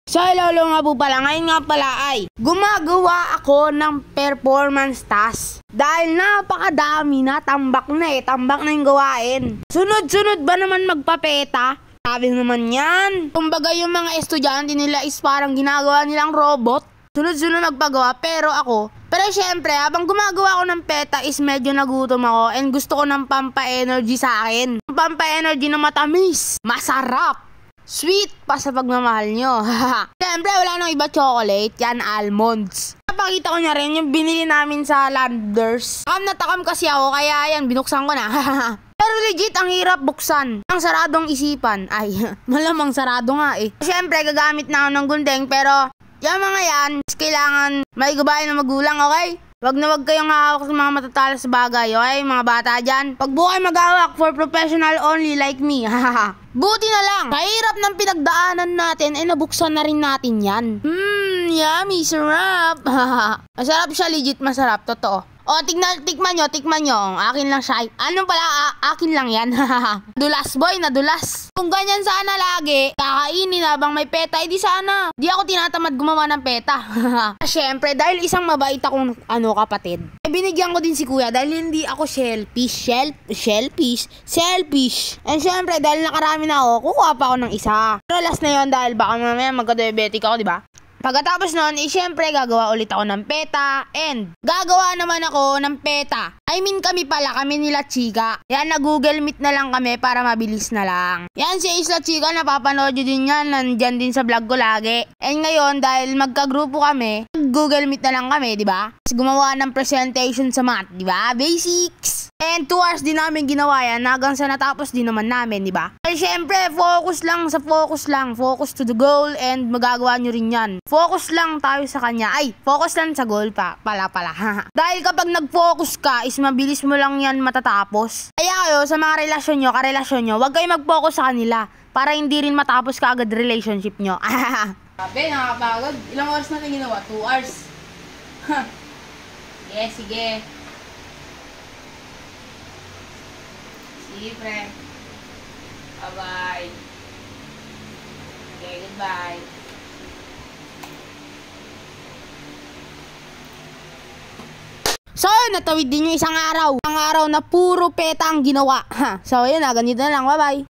So hello nga po pala, ngayon nga pala ay gumagawa ako ng performance task. Dahil napakadami na, tambak na yung gawain. Sunod-sunod ba naman magpapeta? Sabi naman yan. Kumbaga yung mga estudyante nila is parang ginagawa nilang robot. Sunod-sunod nagpagawa, pero syempre habang gumagawa ako ng peta is medyo nagutom ako and gusto ko ng pampa-energy sa akin. Pampa-energy na matamis, masarap, sweet pa sa pagmamahal nyo. Siyempre, wala nang iba chocolate. Yan, almonds. Napakita ko niya rin yung binili namin sa Landers. Natakam kasi ako, kaya yan, binuksan ko na. Pero legit, ang hirap buksan. Ang saradong isipan. Ay, malamang sarado nga eh. Siyempre, gagamit na ako ng gundeng, pero yung mga yan, kailangan may gabayan ng magulang, okay? Wag na wag kayong hawak sa mga matatalas bagay, okay? Mga bata dyan. Pag buhay mag-hawak for professional only like me. Buti na lang, kahirap ng pinagdaanan natin, nabuksan na rin natin yan. Yummy, sarap. Masarap siya, legit masarap, totoo. O, tikman nyo. Akin lang siya. Ano pala, akin lang yan. Nadulas, boy, nadulas. Kung ganyan sana lagi, kakainin habang may peta, edi sana. Di ako tinatamad gumawa ng peta. Siyempre, dahil isang mabait akong kapatid, binigyan ko din si kuya dahil hindi ako selfish. And siyempre, dahil nakarami na ako, kukuha pa ako ng isa. Pero last na yun dahil baka mamaya magka-diabetic ako, diba? Pagkatapos nun, syempre gagawa ulit ako ng peta and gagawa naman ako ng peta. I mean kami nila Chika. Yan, nag-Google Meet na lang kami para mabilis na lang. Yan, si Isla Chika, napapanood nyo din yan. Nandyan din sa vlog ko lagi. And ngayon, dahil magkagrupo kami, Google Meet na lang kami, di ba? Gumawa ng presentation sa math, di ba? Basics. And 2 hours din namin ginawa yan hanggang sa natapos din naman namin, di ba? And syempre, focus lang. Focus to the goal and magagawa nyo rin yan. Focus lang tayo sa kanya. Ay, focus lang sa goal pala. Dahil kapag nag-focus ka, is mabilis mo lang yan matatapos. Kaya kayo, sa mga karelasyon nyo, huwag kayo mag-focus sa kanila para hindi rin matapos ka agad relationship nyo. Sabi, nakakapagod. Ilang oras natin ginawa? 2 hours. Yes, sige. Sige, pre. Bye-bye. Okay, goodbye. So, natawid din yung isang araw. Ang araw na puro peta ang ginawa. So, yun na. Ganito na lang. Bye-bye.